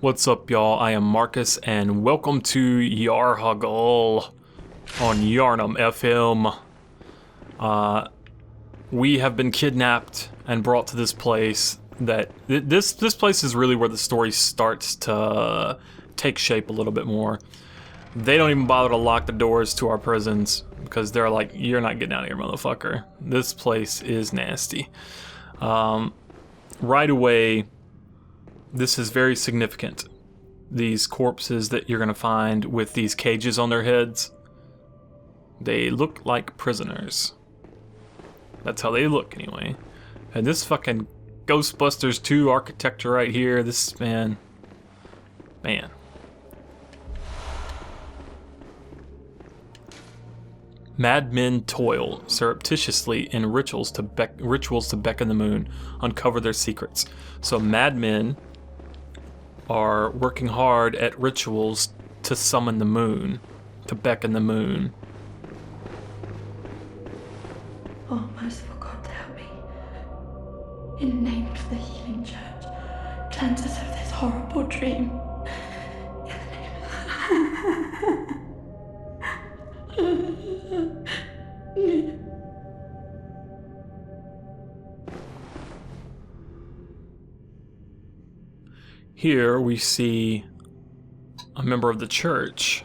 What's up, y'all? I am Marcus, and welcome to Yahar'gul on Yarnum FM. We have been kidnapped and brought to this place that... This place is really where the story starts to take shape a little bit more. They don't even bother to lock the doors to our prisons, because they're like, you're not getting out of here, motherfucker. This place is nasty. Right away... This is very significant. These corpses that you're gonna find with these cages on their heads, they look like prisoners. That's how they look anyway. And this fucking Ghostbusters 2 architecture right here, this man. Madmen toil surreptitiously in rituals to beckon the moon, uncover their secrets. So madmen are working hard at rituals to summon the moon, to beckon the moon. Oh, merciful God, help me. In the name of the healing church, cleanse us of this horrible dream. In the name of... Here we see a member of the church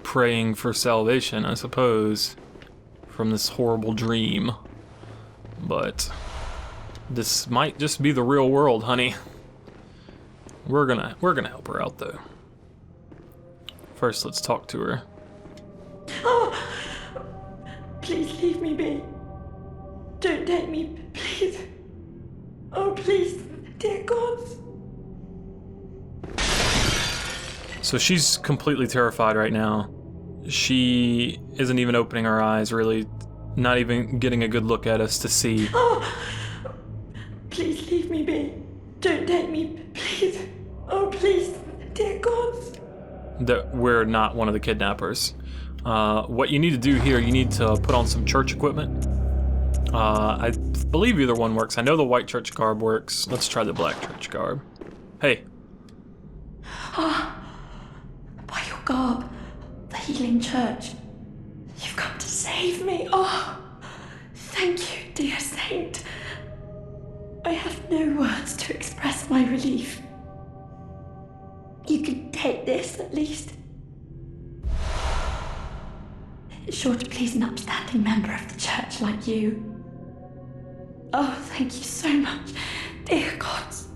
praying for salvation, I suppose, from this horrible dream. But this might just be the real world, honey. We're gonna help her out though. First, let's talk to her. Oh, please leave me be. Don't take me, please. Oh, please. Dear gods. So she's completely terrified right now. She isn't even opening her eyes, really, not even getting a good look at us to see. Oh, please leave me be. Don't take me, please. Oh, please, dear gods. That we're not one of the kidnappers. What you need to do here, you need to put on some church equipment. I believe either one works. I know the white church garb works. Let's try the black church garb. Hey. Ah, by your garb, the healing church, you've come to save me. Oh, thank you, dear saint. I have no words to express my relief. You can take this, at least. It's sure to please an upstanding member of the church like you. Oh, thank you so much, dear gods.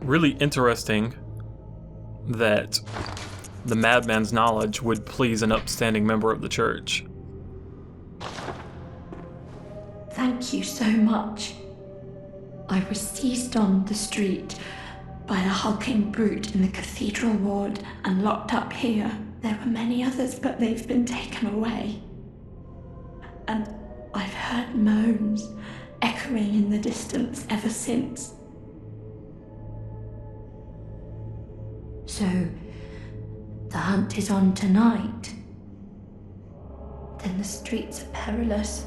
Really interesting that the madman's knowledge would please an upstanding member of the church. Thank you so much. I was seized on the street by a hulking brute in the cathedral ward and locked up here. There were many others, but they've been taken away. And I've heard moans echoing in the distance ever since. So, the hunt is on tonight. Then the streets are perilous,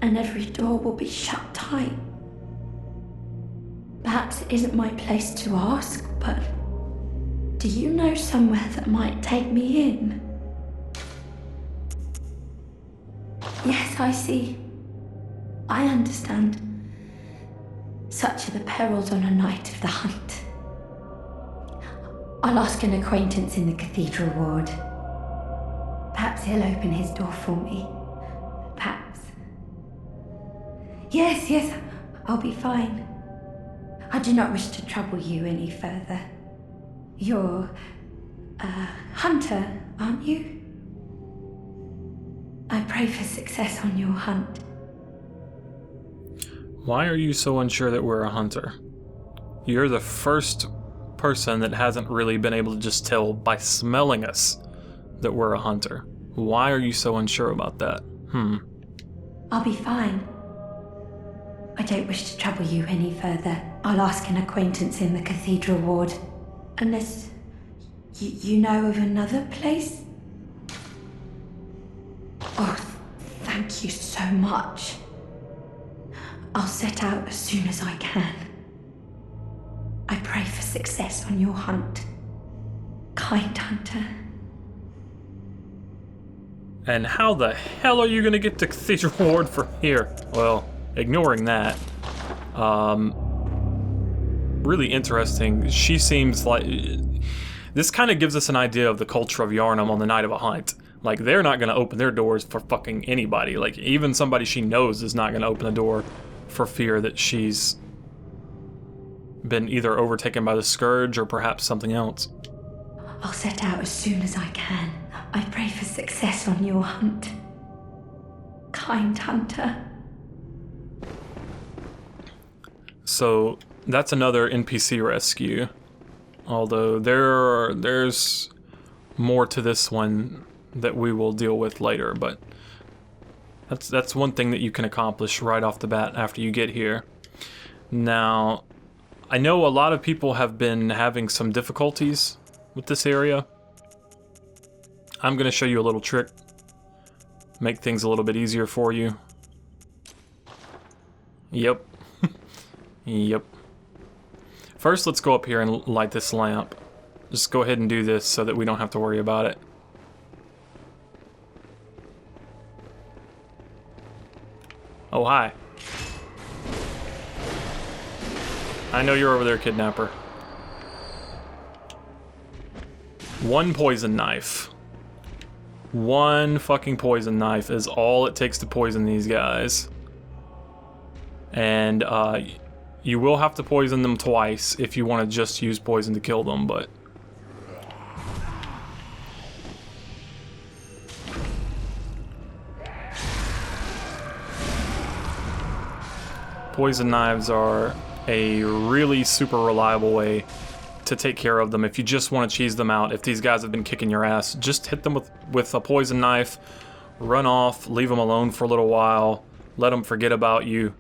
and every door will be shut tight. Perhaps it isn't my place to ask, but do you know somewhere that might take me in? Yes, I see. I understand. Such are the perils on a night of the hunt. I'll ask an acquaintance in the cathedral ward. Perhaps he'll open his door for me. Perhaps. Yes, I'll be fine. I do not wish to trouble you any further. You're a hunter, aren't you? I pray for success on your hunt. Why are you so unsure that we're a hunter? You're the first person that hasn't really been able to just tell by smelling us that we're a hunter. Why are you so unsure about that? I'll be fine. I don't wish to trouble you any further. I'll ask an acquaintance in the cathedral ward. Unless you know of another place? Oh, thank you so much. I'll set out as soon as I can. pray for success on your hunt. Kind hunter. And how the hell are you gonna get to Cathedral Ward from here? Well, ignoring that. Really interesting. She seems like... This kind of gives us an idea of the culture of Yharnam on the night of a hunt. Like, they're not gonna open their doors for fucking anybody. Like, even somebody she knows is not gonna open the door for fear that she's been either overtaken by the Scourge or perhaps something else. I'll set out as soon as I can. I pray for success on your hunt. Kind hunter. So, that's another NPC rescue. Although there's more to this one that we will deal with later, but that's one thing that you can accomplish right off the bat after you get here. Now, I know a lot of people have been having some difficulties with this area. I'm gonna show you a little trick. Make things a little bit easier for you. Yep. Yep. First, let's go up here and light this lamp. Just go ahead and do this so that we don't have to worry about it. Oh, hi. I know you're over there, kidnapper. One poison knife. One fucking poison knife is all it takes to poison these guys. And, you will have to poison them twice if you want to just use poison to kill them, but... Poison knives are a really super reliable way to take care of them if you just want to cheese them out. If these guys have been kicking your ass, just hit them with a poison knife, run off, leave them alone for a little while, let them forget about you,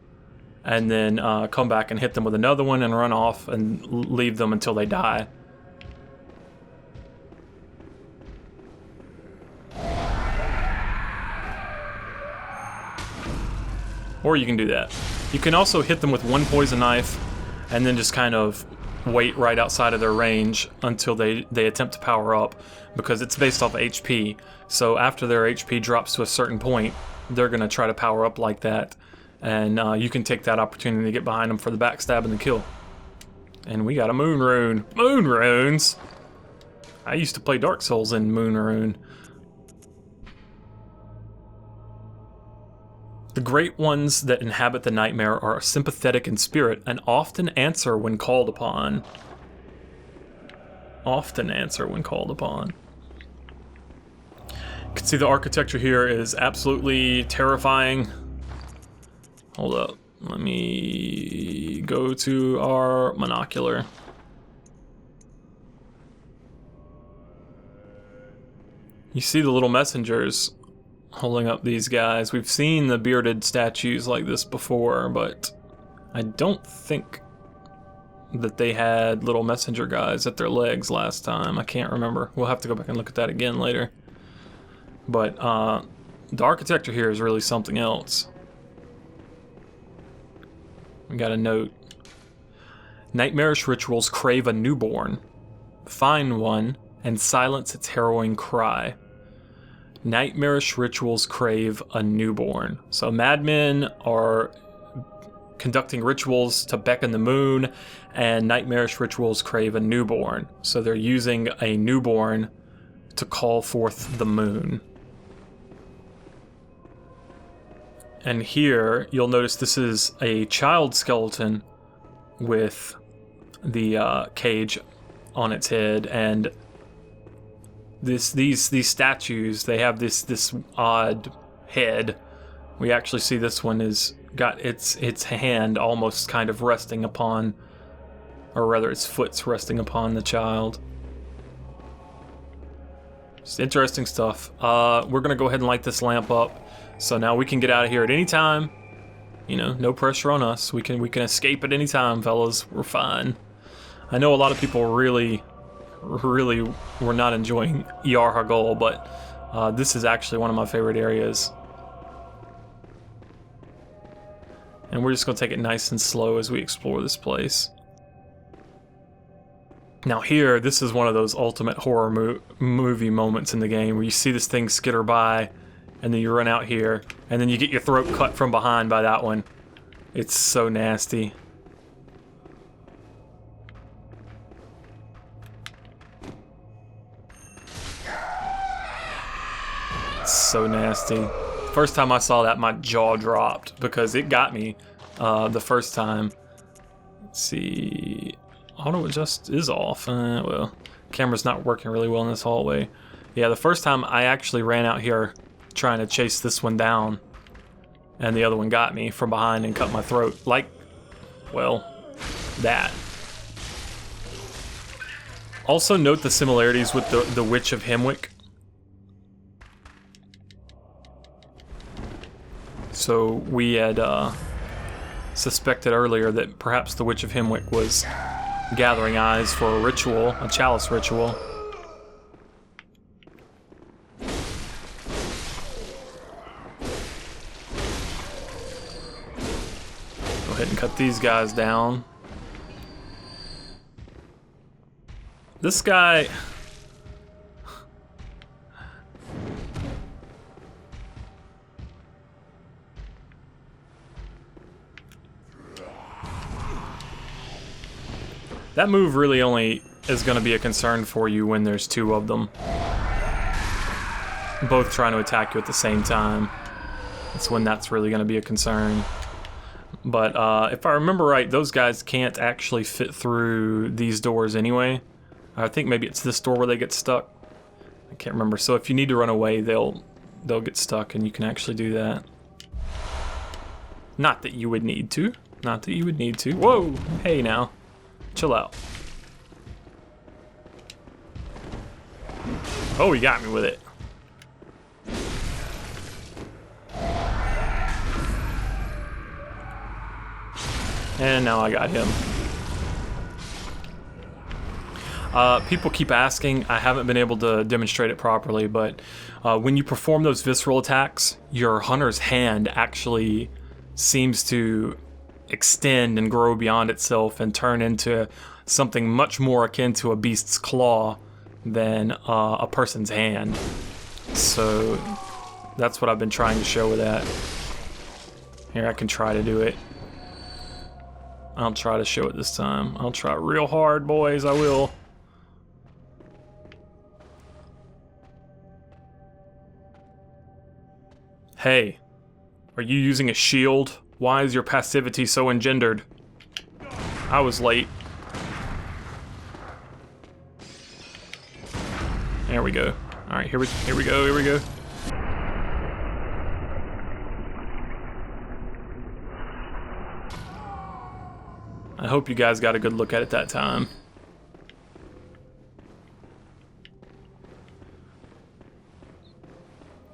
and then come back and hit them with another one and run off and leave them until they die. Or you can do that. You can also hit them with one poison knife and then just kind of wait right outside of their range until they attempt to power up, because it's based off HP. So after their HP drops to a certain point, they're going to try to power up like that. And you can take that opportunity to get behind them for the backstab and the kill. And we got a moon rune. Moon runes! I used to play Dark Souls in moon rune. The great ones that inhabit the nightmare are sympathetic in spirit and often answer when called upon. Often answer when called upon. You can see the architecture here is absolutely terrifying. Hold up, let me go to our monocular. You see the little messengers holding up these guys. We've seen the bearded statues like this before, but I don't think that they had little messenger guys at their legs last time. I can't remember. We'll have to go back and look at that again later. But the architecture here is really something else. We got a note. Nightmarish rituals crave a newborn. Find one and silence its harrowing cry. Nightmarish rituals crave a newborn. So madmen are conducting rituals to beckon the moon, and nightmarish rituals crave a newborn. So they're using a newborn to call forth the moon. And here, you'll notice this is a child skeleton with the cage on its head, and these statues, they have this odd head. We actually see this one is got its hand almost kind of resting upon, or rather its foot's resting upon the child. It's interesting stuff. We're gonna go ahead and light this lamp up. So now we can get out of here at any time. You know, no pressure on us. We can escape at any time, fellas. We're fine. I know a lot of people really were not enjoying Yahar'gul, but this is actually one of my favorite areas. And we're just gonna take it nice and slow as we explore this place. Now here, this is one of those ultimate horror movie moments in the game where you see this thing skitter by, and then you run out here, and then you get your throat cut from behind by that one. It's so nasty. It's so nasty. First time I saw that, my jaw dropped because it got me the first time. Let's see. Auto adjust is off. Well, camera's not working really well in this hallway. Yeah, the first time I actually ran out here trying to chase this one down, and the other one got me from behind and cut my throat. Like, well, that. Also note the similarities with the Witch of Hemwick. So we had suspected earlier that perhaps the Witch of Hemwick was gathering eyes for a ritual, a chalice ritual. Go ahead and cut these guys down. This guy... That move really only is going to be a concern for you when there's two of them, both trying to attack you at the same time. That's when that's really going to be a concern. But if I remember right, those guys can't actually fit through these doors anyway. I think maybe it's this door where they get stuck. I can't remember. So if you need to run away, they'll get stuck, and you can actually do that. Not that you would need to. Not that you would need to. Whoa! Hey now. Chill out. Oh, he got me with it. And now I got him. People keep asking, I haven't been able to demonstrate it properly, but when you perform those visceral attacks, your hunter's hand actually seems to extend and grow beyond itself and turn into something much more akin to a beast's claw than a person's hand. So that's what I've been trying to show with that. Here, I can try to do it. I'll try to show it this time. I'll try real hard, boys, I will. Hey, are you using a shield? Why is your passivity so engendered? I was late. There we go. Alright, here we go. I hope you guys got a good look at it that time.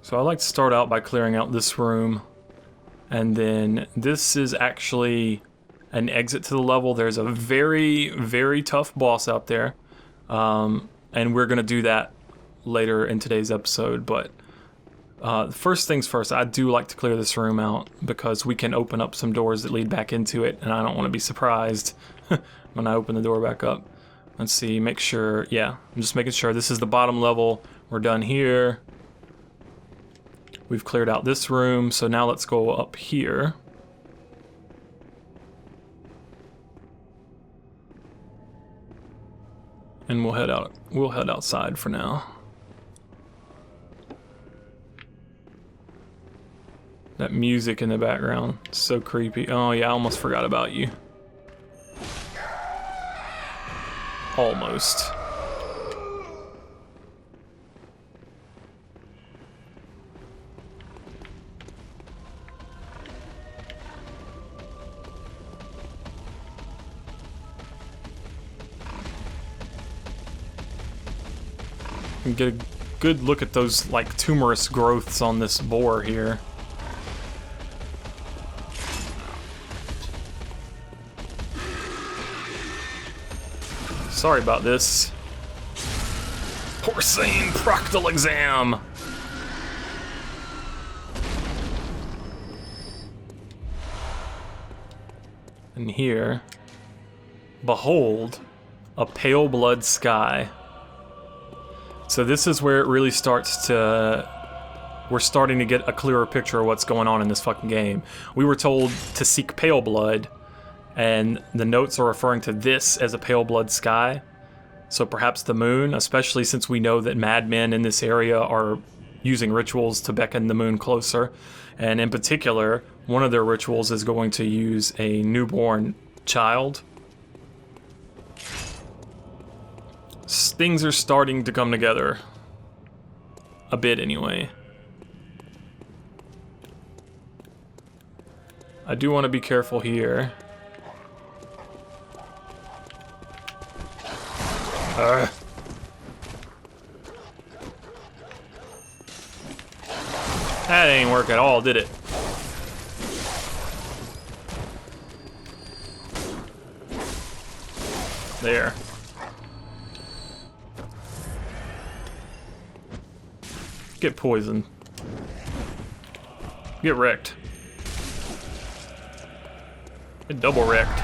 So I like to start out by clearing out this room. And then this is actually an exit to the level. There's a very, very tough boss out there. And we're going to do that later in today's episode. But first things first, I do like to clear this room out because we can open up some doors that lead back into it. And I don't want to be surprised when I open the door back up. Let's see, make sure, yeah, I'm just making sure this is the bottom level. We're done here. We've cleared out this room, so now let's go up here. And we'll head outside for now. That music in the background, so creepy. Oh yeah, I almost forgot about you. Almost. Get a good look at those like tumorous growths on this boar here. Sorry about this. Porcine proctal exam. And here, behold, A pale blood sky. So this is where it really starts to... We're starting to get a clearer picture of what's going on in this fucking game. We were told to seek pale blood, and the notes are referring to this as a pale blood sky. So perhaps the moon, especially since we know that madmen in this area are using rituals to beckon the moon closer. And in particular, one of their rituals is going to use a newborn child. Things are starting to come together. A bit, anyway. I do want to be careful here. That ain't work at all, did it? There. Get poisoned. Get wrecked. Get double wrecked.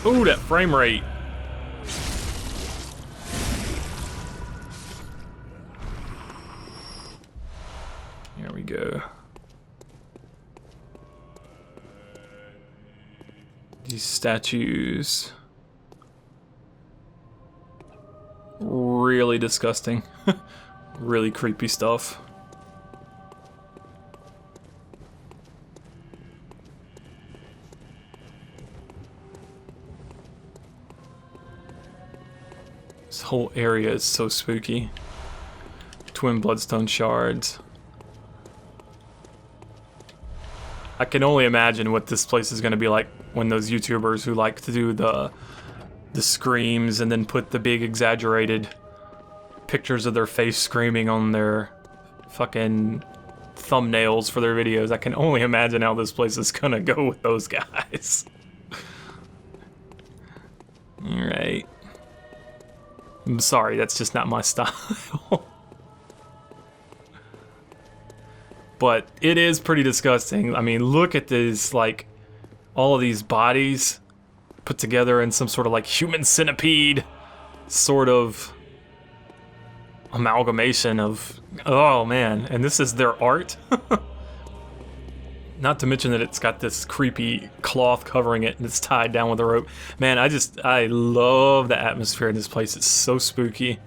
Ooh, that frame rate. Here we go. These statues. Really disgusting. Really creepy stuff. This whole area is so spooky. Twin bloodstone shards. I can only imagine what this place is going to be like when those YouTubers who like to do the screams and then put the big exaggerated pictures of their face screaming on their fucking thumbnails for their videos. I can only imagine how this place is gonna go with those guys. Alright. I'm sorry, that's just not my style. But it is pretty disgusting. I mean, look at this, like, all of these bodies put together in some sort of like human centipede sort of amalgamation of, oh man, and this is their art. Not to mention that it's got this creepy cloth covering it and it's tied down with a rope. Man, I love the atmosphere in this place. It's so spooky.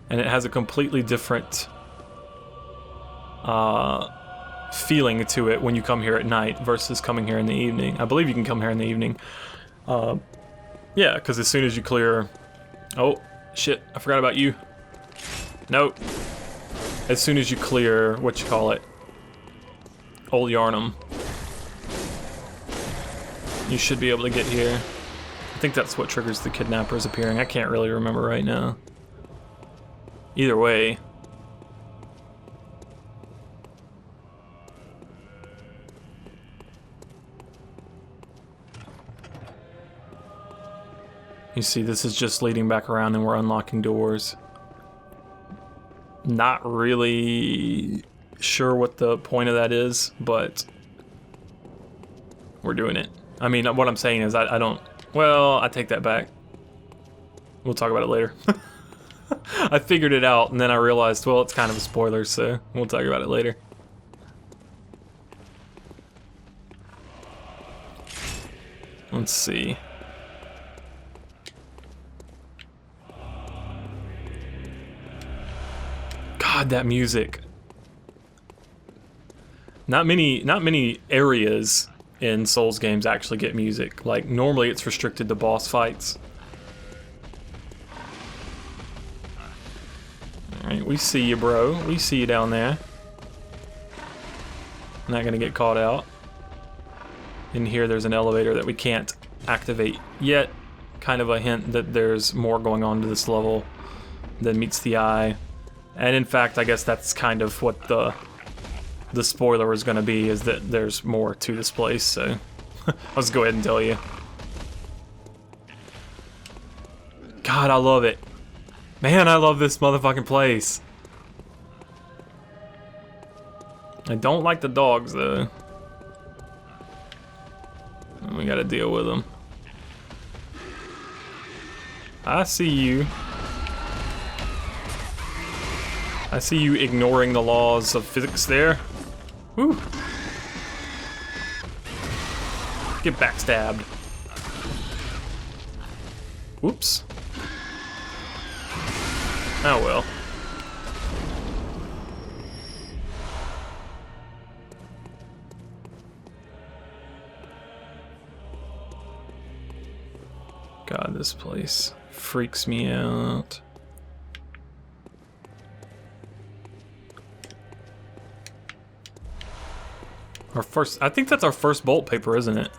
And it has a completely different feeling to it when you come here at night versus coming here in the evening. I believe you can come here in the evening. Yeah, because as soon as you clear... Oh, shit, I forgot about you. Nope. As soon as you clear, what you call it, Old Yarnum, you should be able to get here. I think that's what triggers the kidnappers appearing. I can't really remember right now. Either way. You see, this is just leading back around and we're unlocking doors. Not really sure what the point of that is, but we're doing it. I mean, what I'm saying is I don't... Well, I take that back. We'll talk about it later. I figured it out and then I realized, well, it's kind of a spoiler, so we'll talk about it later. Let's see. God, that music. Not many areas in Souls games actually get music. Like, normally it's restricted to boss fights. Alright, we see you, bro. We see you down there. Not gonna get caught out. In here there's an elevator that we can't activate yet. Kind of a hint that there's more going on to this level than meets the eye. And in fact, I guess that's kind of what the spoiler is going to be, is that there's more to this place, so let's go ahead and tell you. God, I love it. Man, I love this motherfucking place. I don't like the dogs, though. We gotta deal with them. I see you. I see you ignoring the laws of physics there. Woo. Get backstabbed. Whoops. Oh well. God, this place freaks me out. I think that's our first bolt paper, isn't it?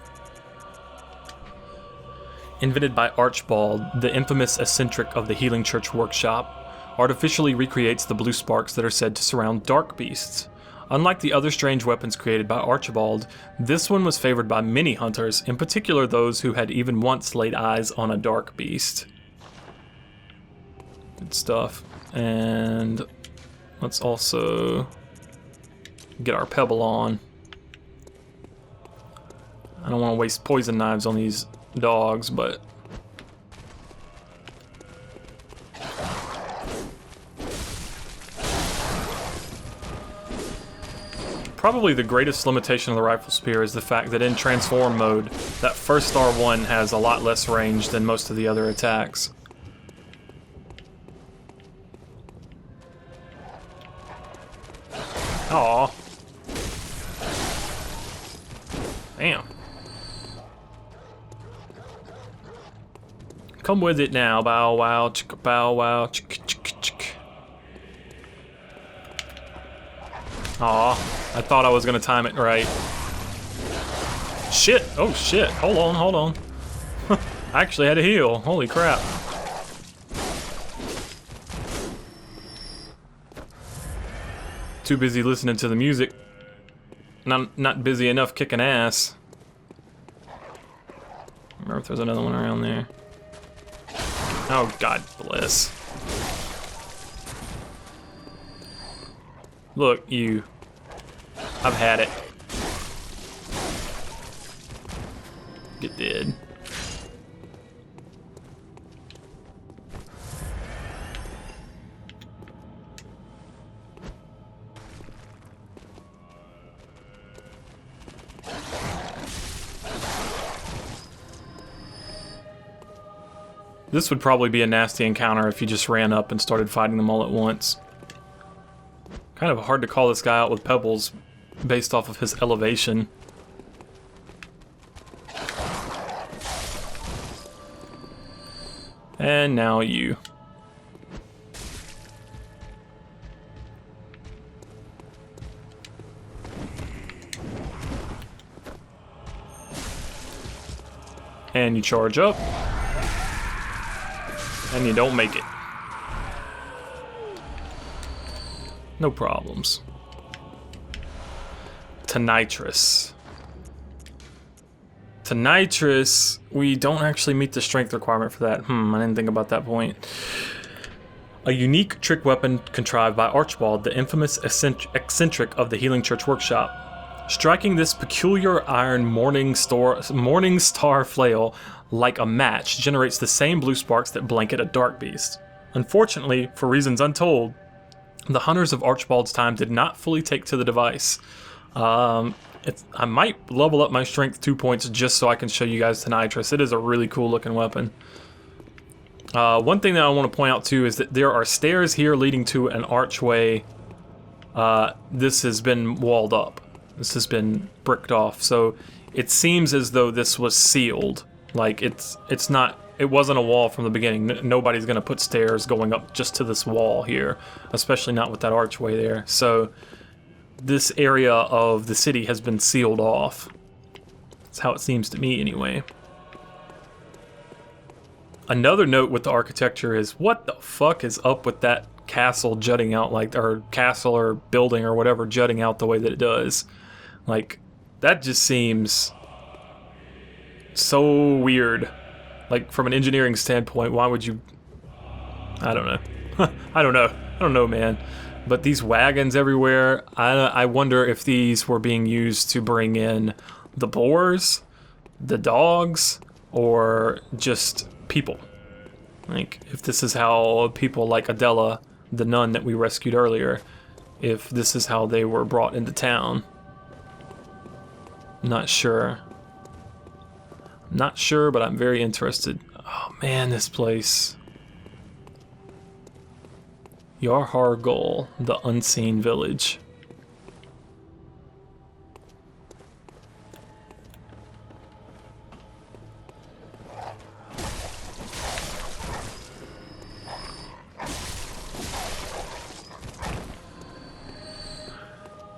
Invented by Archibald, the infamous eccentric of the Healing Church workshop, artificially recreates the blue sparks that are said to surround dark beasts. Unlike the other strange weapons created by Archibald, this one was favored by many hunters, in particular those who had even once laid eyes on a dark beast. Good stuff. And let's also get our pebble on. I don't want to waste poison knives on these dogs, but probably the greatest limitation of the rifle spear is the fact that in transform mode, that first R1 has a lot less range than most of the other attacks. Aww. Damn. Come with it now, bow wow, chicka bow wow, chicka chicka chicka. Aw, I thought I was gonna time it right. Shit, oh shit, hold on, hold on. I actually had to heal, holy crap. Too busy listening to the music. Not busy enough kicking ass. Remember if there's another one around there. Oh, God bless. Look, you. I've had it. Get dead. This would probably be a nasty encounter if you just ran up and started fighting them all at once. Kind of hard to call this guy out with pebbles based off of his elevation. And now you. And you charge up. And you don't make it. No problems. To nitrous. To nitrous, we don't actually meet the strength requirement for that. I didn't think about that point. A unique trick weapon contrived by Archibald, the infamous eccentric of the Healing Church workshop. Striking this peculiar iron morning star flail like a match generates the same blue sparks that blanket a dark beast. Unfortunately, for reasons untold, the hunters of Archibald's time did not fully take to the device. I might level up my strength 2 points just so I can show you guys the nitrous. It is a really cool looking weapon. One thing that I want to point out too is that there are stairs here leading to an archway. This has been walled up. This has been bricked off, so it seems as though this was sealed. Like it's not. It wasn't a wall from the beginning. Nobody's gonna put stairs going up just to this wall here, especially not with that archway there. So this area of the city has been sealed off. That's how it seems to me, anyway. Another note with the architecture is what the fuck is up with that castle jutting out or castle or building or whatever jutting out the way that it does. Like, that just seems so weird. Like, from an engineering standpoint, why would you... I don't know. I don't know, man. But these wagons everywhere, I wonder if these were being used to bring in the boars, the dogs or just people. Like, if this is how people like Adella, the nun that we rescued earlier, if this is how they were brought into town. Not sure. Not sure, but I'm very interested. Oh man, this place. Yahar'gul, the unseen village.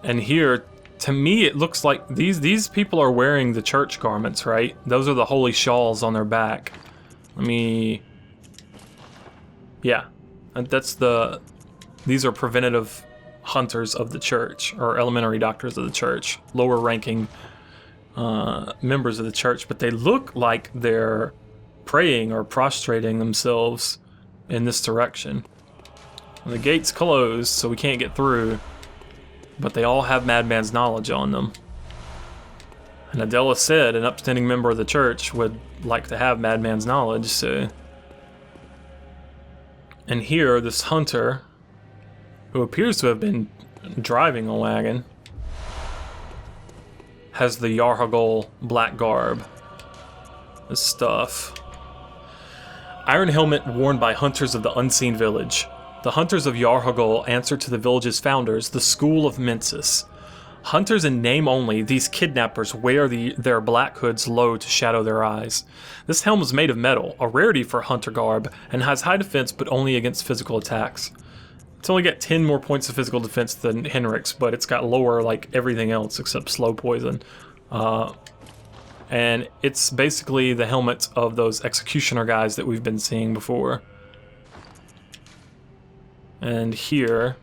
And here, to me, it looks like these people are wearing the church garments, right? Those are the holy shawls on their back. Let me... Yeah. That's the... These are preventative hunters of the church, or elementary doctors of the church. Lower ranking members of the church, but they look like they're praying or prostrating themselves in this direction. And the gate's closed, so we can't get through. But they all have Madman's knowledge on them. And Adella said an upstanding member of the church would like to have Madman's knowledge, so... And here, this hunter, who appears to have been driving a wagon, has the Yahar'gul black garb. This stuff. Iron helmet worn by hunters of the unseen village. The hunters of Yahar'gul answer to the village's founders, the School of Mensis. Hunters in name only, these kidnappers wear their black hoods low to shadow their eyes. This helm is made of metal, a rarity for hunter garb, and has high defense but only against physical attacks. It's only got 10 more points of physical defense than Henrik's, but it's got lower like everything else except slow poison. And it's basically the helmet of those executioner guys that we've been seeing before. And here,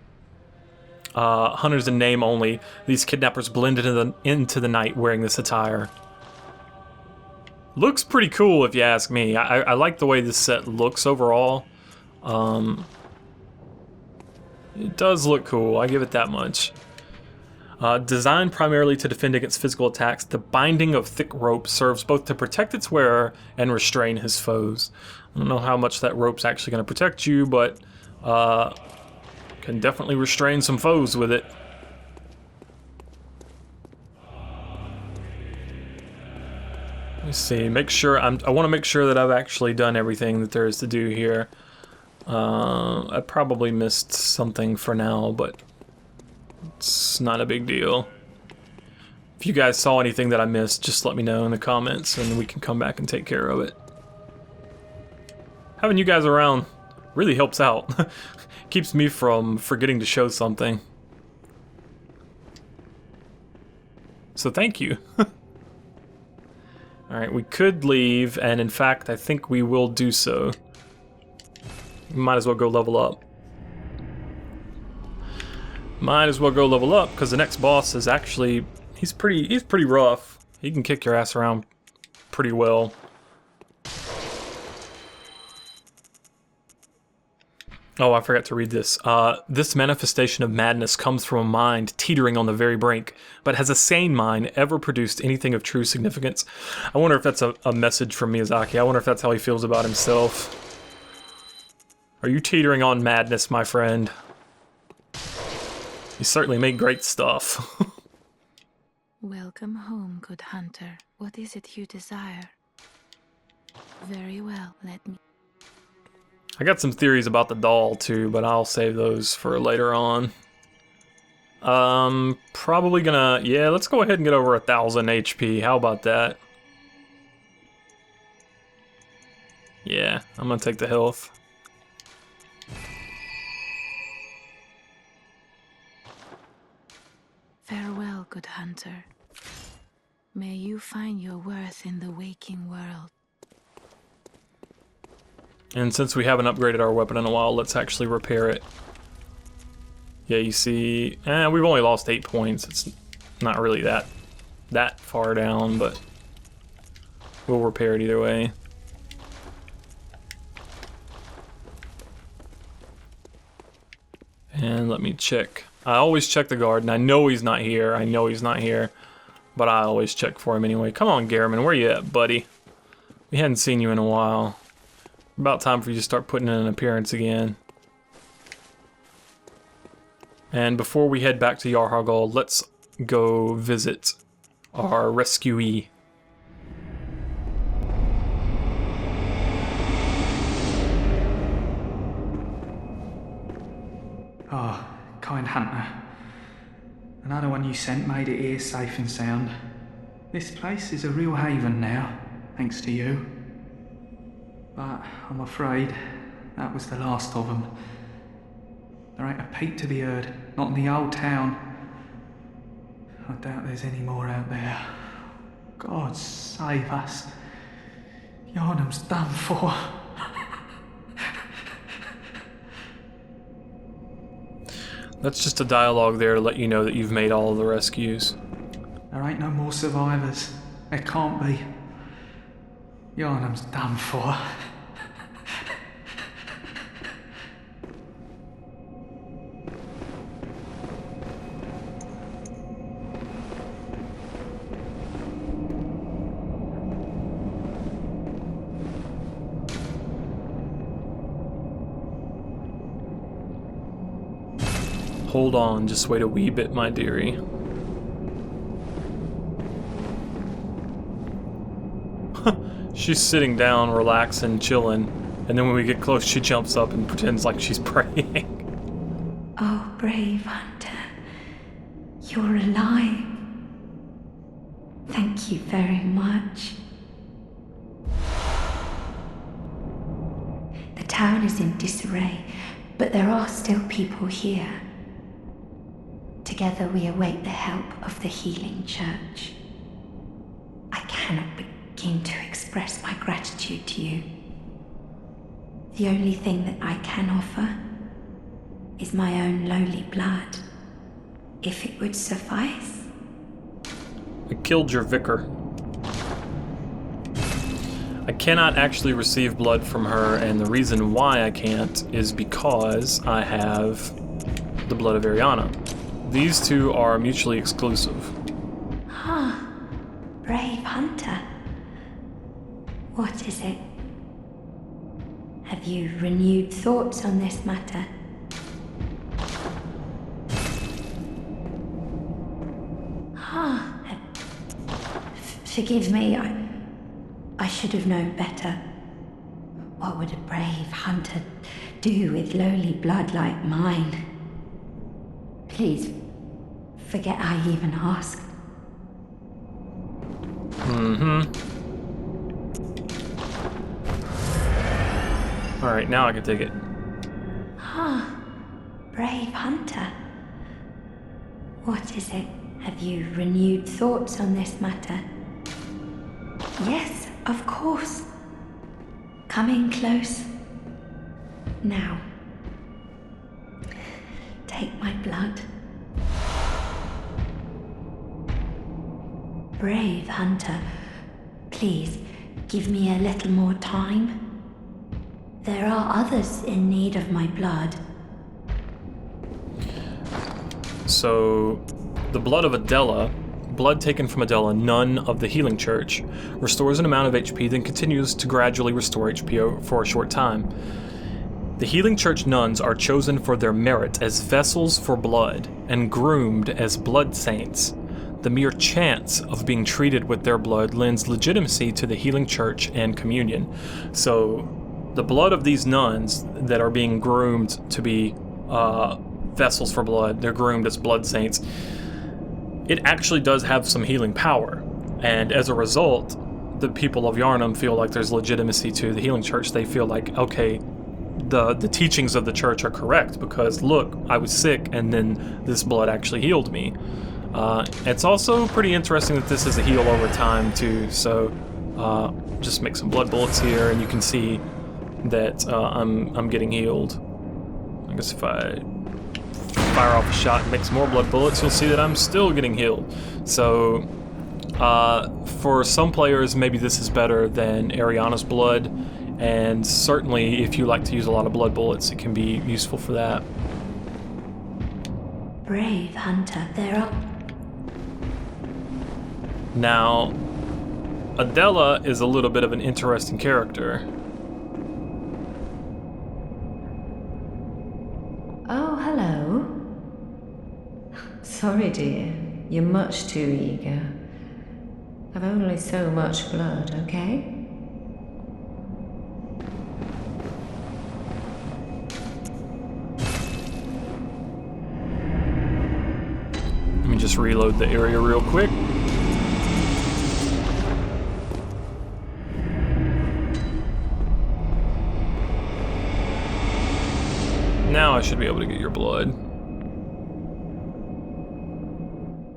hunters in name only, these kidnappers blend into the night wearing this attire. Looks pretty cool if you ask me. I like the way this set looks overall. It does look cool, I give it that much. Designed primarily to defend against physical attacks, the binding of thick rope serves both to protect its wearer and restrain his foes. I don't know how much that rope's actually going to protect you, but can definitely restrain some foes with it. Let me see, make sure, I want to make sure that I've actually done everything that there is to do here. I probably missed something for now, but it's not a big deal. If you guys saw anything that I missed, just let me know in the comments and we can come back and take care of it. Having you guys around really helps out. Keeps me from forgetting to show something. So thank you. Alright, we could leave, and in fact, I think we will do so. We might as well go level up. Might as well go level up, because the next boss is actually... He's pretty rough. He can kick your ass around pretty well. Oh, I forgot to read this. This manifestation of madness comes from a mind teetering on the very brink, but has a sane mind ever produced anything of true significance? I wonder if that's a message from Miyazaki. I wonder if that's how he feels about himself. Are you teetering on madness, my friend? You certainly make great stuff. Welcome home, good hunter. What is it you desire? Very well, let me... I got some theories about the doll too, but I'll save those for later on. Probably gonna... Yeah, let's go ahead and get over 1,000 HP. How about that? Yeah, I'm gonna take the health. Farewell, good hunter. May you find your worth in the waking world. And since we haven't upgraded our weapon in a while, let's actually repair it. Yeah, you see, we've only lost 8 points. It's not really that far down, but we'll repair it either way. And let me check. I always check the guard, and I know he's not here. I know he's not here. but I always check for him anyway. Come on, Garamond, where you at, buddy? We hadn't seen you in a while. About time for you to start putting in an appearance again. And before we head back to Yahar'gul, let's go visit our rescuee. Oh, kind hunter. Another one you sent made it here safe and sound. This place is a real haven now, thanks to you. But I'm afraid that was the last of them. There ain't a peep to be heard, not in the old town. I doubt there's any more out there. God save us. Yhar'gul's done for. That's just a dialogue there to let you know that you've made all of the rescues. There ain't no more survivors. There can't be. Yhar'gul's done for. Hold on, just wait a wee bit, my dearie. She's sitting down, relaxing, chilling, and then when we get close, she jumps up and pretends like she's praying. Oh, brave hunter. You're alive. Thank you very much. The town is in disarray, but there are still people here. Together we await the help of the healing church. I cannot begin to express my gratitude to you. The only thing that I can offer is my own lowly blood, if it would suffice. I killed your vicar. I cannot actually receive blood from her, and the reason why I can't is because I have the blood of Ariana. These two are mutually exclusive. Ah, brave hunter. What is it? Have you renewed thoughts on this matter? Ah, forgive me, I should have known better. What would a brave hunter do with lowly blood like mine? Please, forget I even asked. Alright, now I can take it. Ah, brave hunter. What is it? Have you renewed thoughts on this matter? Yes, of course. Coming close. Now. Take my blood. Brave hunter, please give me a little more time. There are others in need of my blood. So, the blood of Adella, blood taken from Adella, nun of the healing church, restores an amount of HP, then continues to gradually restore HP for a short time. The healing church nuns are chosen for their merit as vessels for blood and groomed as blood saints. The mere chance of being treated with their blood lends legitimacy to the healing church and communion. So, the blood of these nuns that are being groomed to be vessels for blood, they're groomed as blood saints, it actually does have some healing power. And as a result, the people of Yhar'gul feel like there's legitimacy to the healing church. They feel like, okay, the teachings of the church are correct because look, I was sick and then this blood actually healed me. It's also pretty interesting that this is a heal over time too, so just make some blood bullets here and you can see that I'm getting healed. I guess if I fire off a shot and make some more blood bullets, you'll see that I'm still getting healed. So for some players, maybe this is better than Ariana's blood, and certainly if you like to use a lot of blood bullets, it can be useful for that. Brave hunter, there are... Now, Adella is a little bit of an interesting character. Oh, hello. Sorry, dear. You're much too eager. I've only so much blood, okay? Let me just reload the area real quick. Now I should be able to get your blood.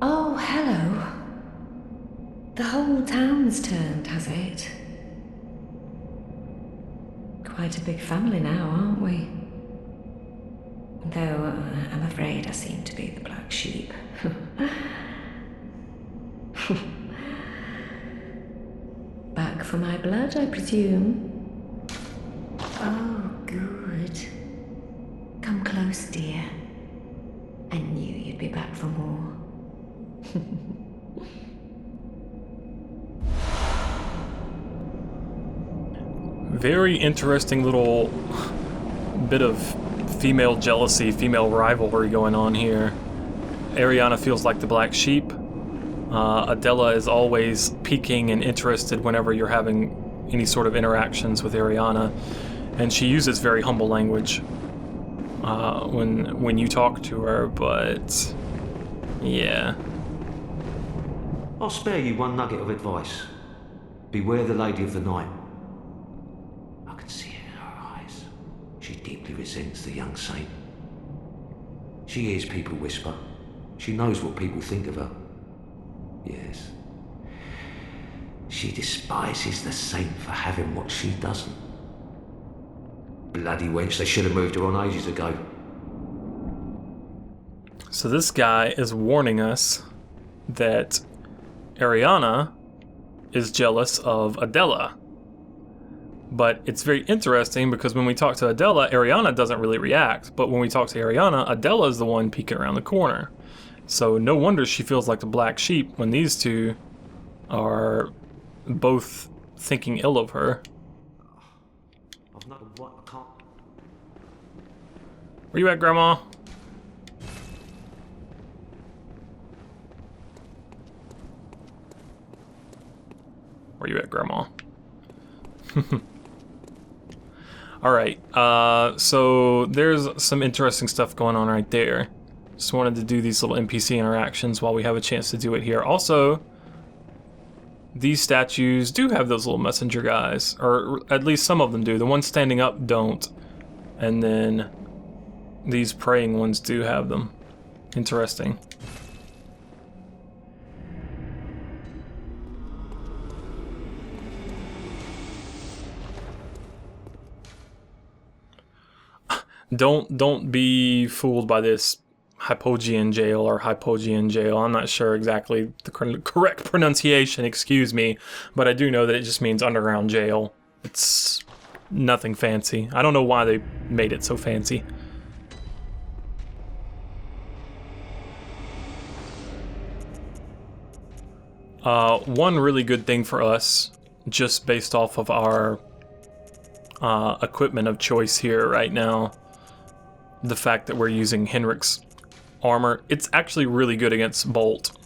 Oh, hello. The whole town's turned, has it? Quite a big family now, aren't we? Though I'm afraid I seem to be the black sheep. Back for my blood, I presume? Oh, good. Come close, dear. I knew you'd be back for more. Very interesting little bit of female jealousy, female rivalry going on here. Ariana feels like the black sheep. Adella is always piquing and interested whenever you're having any sort of interactions with Ariana, and she uses very humble language when you talk to her, but yeah. I'll spare you one nugget of advice. Beware the Lady of the Night. I can see it in her eyes. She deeply resents the young saint. She hears people whisper. She knows what people think of her. Yes. She despises the saint for having what she doesn't. Bloody wench, they should have moved her on ages ago. So this guy is warning us that Ariana is jealous of Adella. But it's very interesting because when we talk to Adella, Ariana doesn't really react. But when we talk to Ariana, Adella is the one peeking around the corner. So no wonder she feels like the black sheep when these two are both thinking ill of her. Where you at, Grandma? Where you at, Grandma? Alright, so there's some interesting stuff going on right there. Just wanted to do these little NPC interactions while we have a chance to do it here. Also, these statues do have those little messenger guys, or at least some of them do. The ones standing up don't. And then these praying ones do have them. Interesting. Don't be fooled by this Hypogean jail or Hypogean jail. I'm not sure exactly the correct pronunciation, excuse me, but I do know that it just means underground jail. It's nothing fancy. I don't know why they made it so fancy. One really good thing for us, just based off of our equipment of choice here right now, the fact that we're using Henrik's armor, it's actually really good against bolt.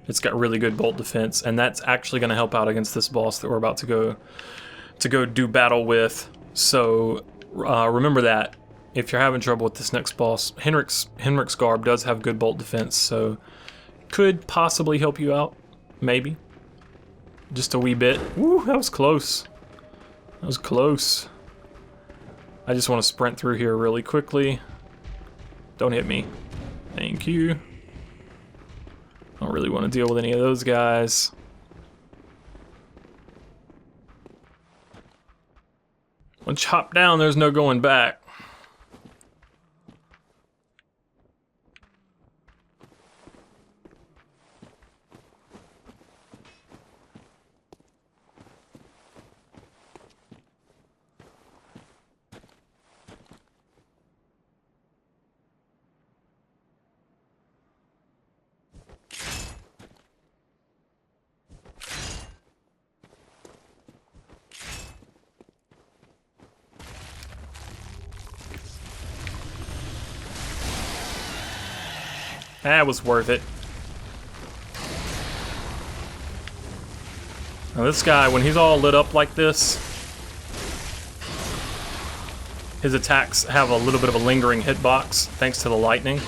It's got really good bolt defense, and that's actually going to help out against this boss that we're about to go do battle with. So remember that if you're having trouble with this next boss, Henrik's garb does have good bolt defense, so could possibly help you out, maybe just a wee bit. Woo, that was close. That was close. I just want to sprint through here really quickly. Don't hit me. Thank you. I don't really want to deal with any of those guys. Once you hop down, there's no going back. That was worth it. Now this guy, when he's all lit up like this, his attacks have a little bit of a lingering hitbox thanks to the lightning.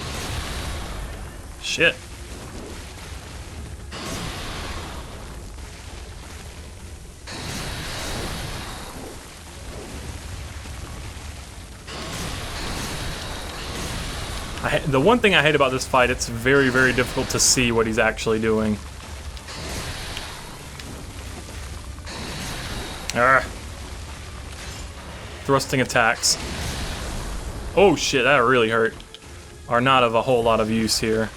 Shit. The one thing I hate about this fight, it's very, very difficult to see what he's actually doing. Arrgh. Thrusting attacks. Oh shit, that really hurt. Are not of a whole lot of use here.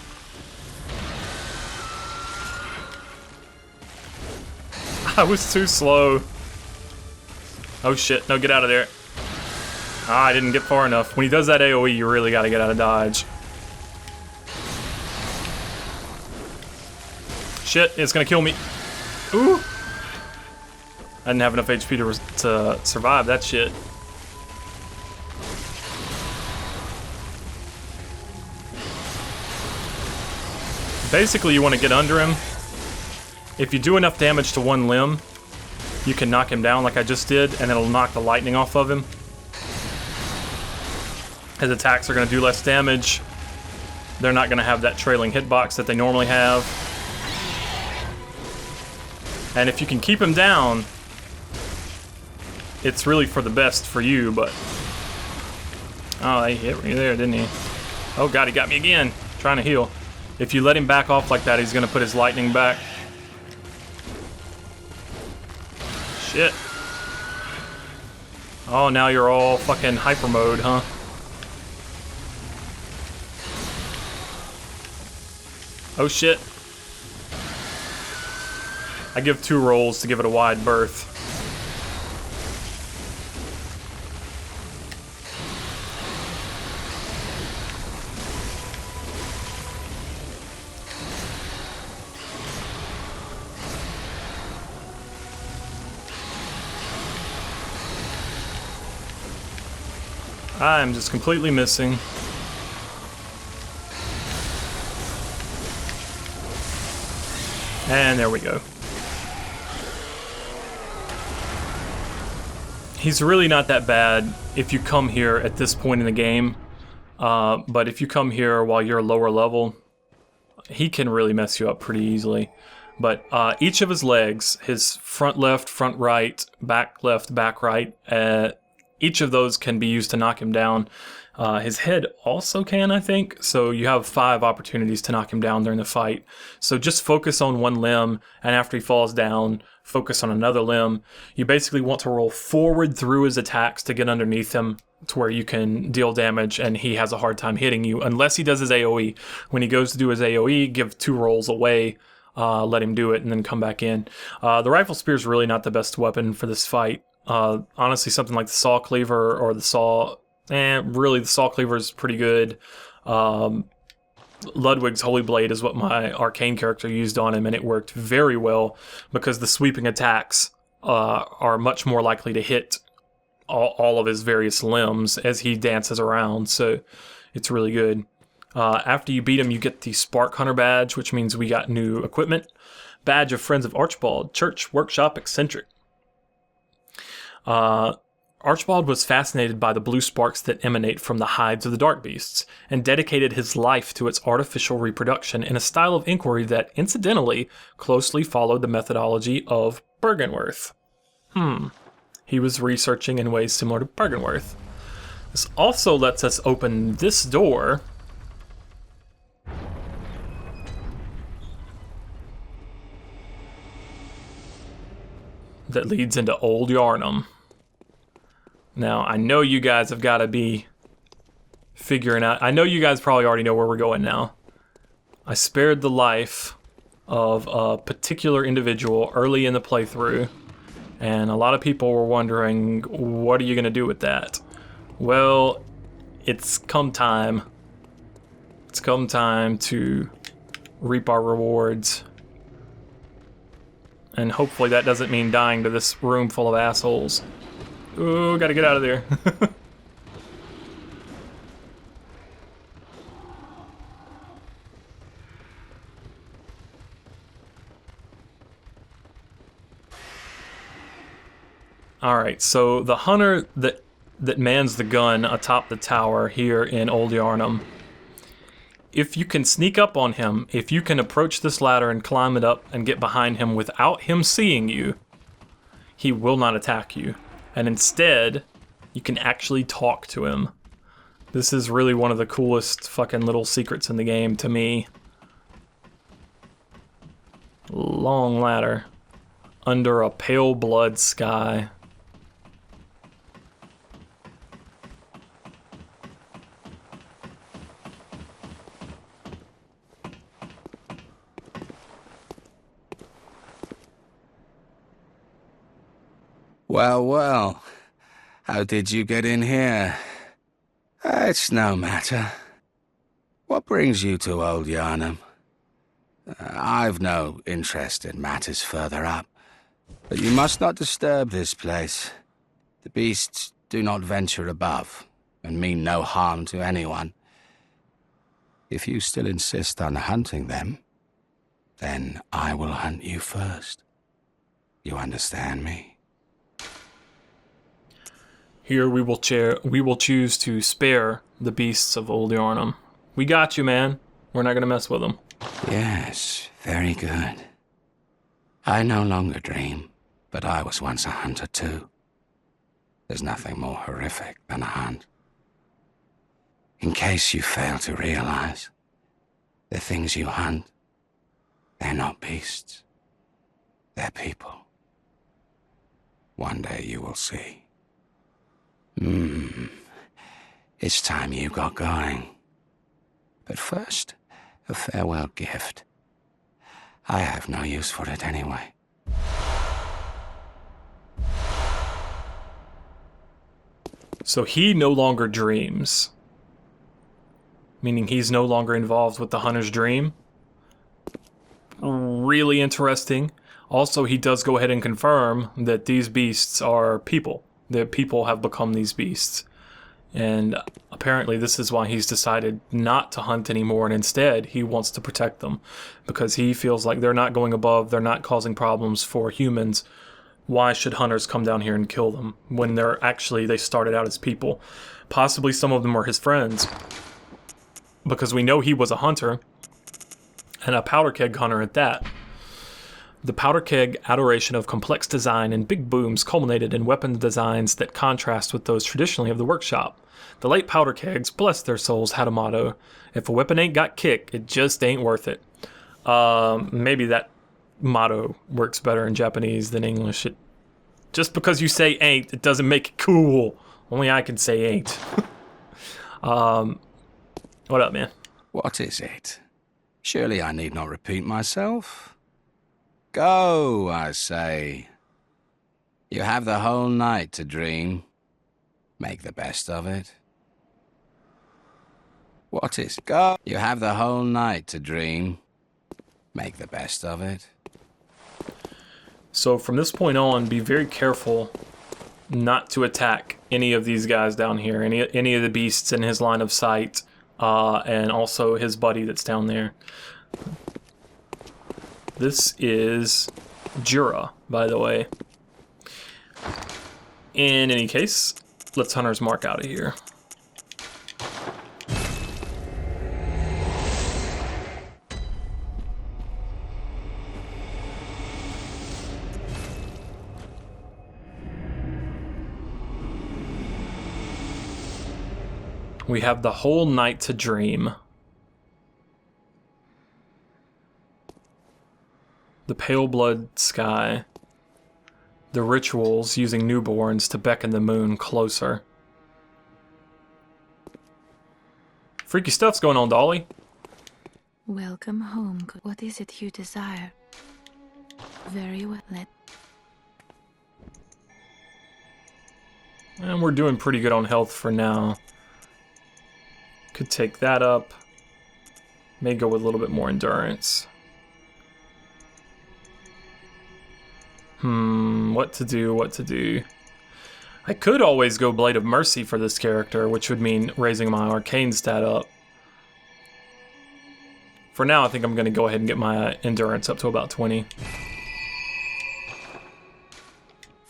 I was too slow. Oh shit, no, get out of there. Ah, I didn't get far enough. When he does that AoE, you really gotta get out of dodge. Shit, it's gonna kill me. Ooh! I didn't have enough HP to survive that shit. Basically, you want to get under him. If you do enough damage to one limb, you can knock him down like I just did, and it'll knock the lightning off of him. His attacks are going to do less damage. They're not going to have that trailing hitbox that they normally have. And if you can keep him down, it's really for the best for you, but... Oh, he hit me there, didn't he? Oh god, he got me again. Trying to heal. If you let him back off like that, he's going to put his lightning back. Shit. Oh, now you're all fucking hyper mode, huh? Oh shit. I give 2 rolls to give it a wide berth. I'm just completely missing. And there we go. He's really not that bad if you come here at this point in the game. But if you come here while you're lower level, he can really mess you up pretty easily. But each of his legs, his front left, front right, back left, back right, each of those can be used to knock him down. His head also can, I think. So you have 5 opportunities to knock him down during the fight. So just focus on one limb, and after he falls down, focus on another limb. You basically want to roll forward through his attacks to get underneath him to where you can deal damage, and he has a hard time hitting you, unless he does his AoE. When he goes to do his AoE, give 2 rolls away, let him do it, and then come back in. The rifle spear is really not the best weapon for this fight. Honestly, something like the saw cleaver or the saw... really, the saw cleaver is pretty good. Ludwig's Holy Blade is what my arcane character used on him, and it worked very well because the sweeping attacks are much more likely to hit all of his various limbs as he dances around, so it's really good. After you beat him, you get the Spark Hunter badge, which means we got new equipment. Badge of Friends of Archibald, Church Workshop Eccentric. Archibald was fascinated by the blue sparks that emanate from the hides of the Darkbeasts, and dedicated his life to its artificial reproduction in a style of inquiry that, incidentally, closely followed the methodology of Byrgenwerth. He was researching in ways similar to Byrgenwerth. This also lets us open this door. That leads into Old Yharnam. Now, I know you guys have got to be figuring out... I know you guys probably already know where we're going now. I spared the life of a particular individual early in the playthrough, and a lot of people were wondering, what are you going to do with that? Well, it's come time. It's come time to reap our rewards. And hopefully that doesn't mean dying to this room full of assholes. Ooh, gotta get out of there. Alright, so the hunter that mans the gun atop the tower here in Old Yarnum, if you can sneak up on him, if you can approach this ladder and climb it up and get behind him without him seeing you, he will not attack you. And instead, you can actually talk to him. This is really one of the coolest fucking little secrets in the game to me. Long ladder under a pale blood sky. Well, well. How did you get in here? It's no matter. What brings you to Old Yarnum? I've no interest in matters further up, but you must not disturb this place. The beasts do not venture above, and mean no harm to anyone. If you still insist on hunting them, then I will hunt you first. You understand me? Here we will choose to spare the beasts of Old Yarnum. We got you, man. We're not gonna mess with them. Yes, very good. I no longer dream, but I was once a hunter too. There's nothing more horrific than a hunt. In case you fail to realize, the things you hunt, they're not beasts. They're people. One day you will see. It's time you got going. But first, a farewell gift. I have no use for it anyway. So he no longer dreams. Meaning he's no longer involved with the hunter's dream. Really interesting. Also, he does go ahead and confirm that these beasts are people. That people have become these beasts. And apparently this is why he's decided not to hunt anymore, and instead he wants to protect them. Because he feels like they're not going above, they're not causing problems for humans. Why should hunters come down here and kill them when they started out as people? Possibly some of them were his friends. Because we know he was a hunter, and a powder keg hunter at that. The Powder Keg adoration of complex design and big booms culminated in weapon designs that contrast with those traditionally of the workshop. The late Powder Kegs, bless their souls, had a motto: if a weapon ain't got kick, it just ain't worth it. Maybe that motto works better in Japanese than English. Just because you say ain't, it doesn't make it cool. Only I can say ain't. What up, man? What is it? Surely I need not repeat myself. Go, I say. You have the whole night to dream. Make the best of it. What is go? You have the whole night to dream. Make the best of it. So from this point on, be very careful not to attack any of these guys down here, any of the beasts in his line of sight, and also his buddy that's down there. This is Djura, by the way. In any case, let's Hunter's Mark out of here. We have the whole night to dream. The pale blood sky. The rituals using newborns to beckon the moon closer. Freaky stuff's going on, Dolly. Welcome home. What is it you desire? Very well. And we're doing pretty good on health for now. Could take that up. May go with a little bit more endurance. What to do? I could always go Blade of Mercy for this character, which would mean raising my arcane stat up. For now, I think I'm going to go ahead and get my endurance up to about 20.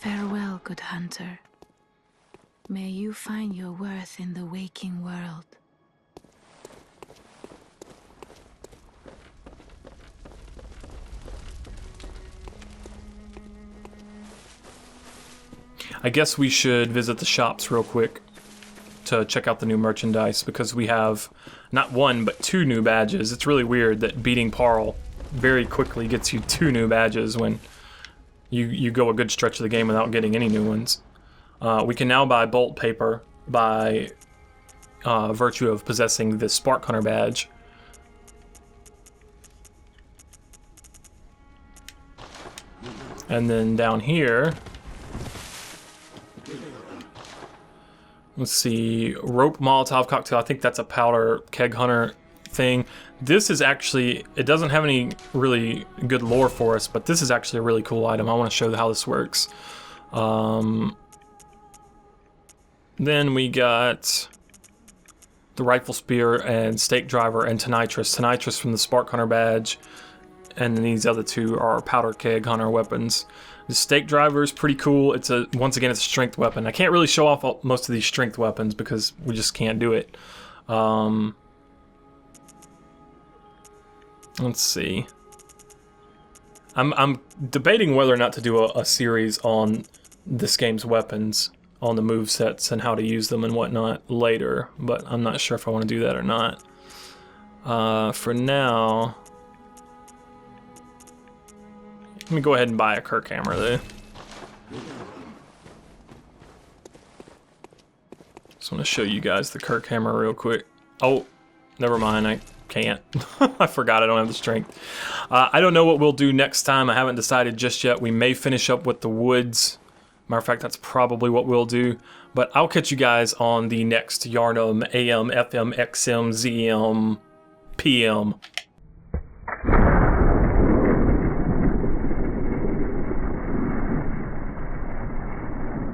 Farewell, good hunter. May you find your worth in the waking world. I guess we should visit the shops real quick to check out the new merchandise, because we have not one but 2 new badges. It's really weird that beating Paarl very quickly gets you 2 new badges when you go a good stretch of the game without getting any new ones. We can now buy bolt paper by virtue of possessing the Spark Hunter badge. And then down here, let's see, rope Molotov cocktail. I think that's a Powder Keg hunter thing. This is actually, it doesn't have any really good lore for us, but this is actually a really cool item. I want to show how this works. Then we got the rifle spear and stake driver and Tonitrus. Tonitrus from the Spark Hunter badge, and then these other 2 are Powder Keg hunter weapons. The stake driver is pretty cool. It's once again, it's a strength weapon. I can't really show off most of these strength weapons because we just can't do it. Let's see. I'm debating whether or not to do a series on this game's weapons, on the movesets and how to use them and whatnot later, but I'm not sure if I want to do that or not. For now, let me go ahead and buy a Kirk hammer though. Just want to show you guys the Kirk hammer real quick. Oh, never mind, I can't. I forgot I don't have the strength. I don't know what we'll do next time. I haven't decided just yet. We may finish up with the woods. Matter of fact, that's probably what we'll do. But I'll catch you guys on the next Yhar'gul AM, FM, XM, ZM, PM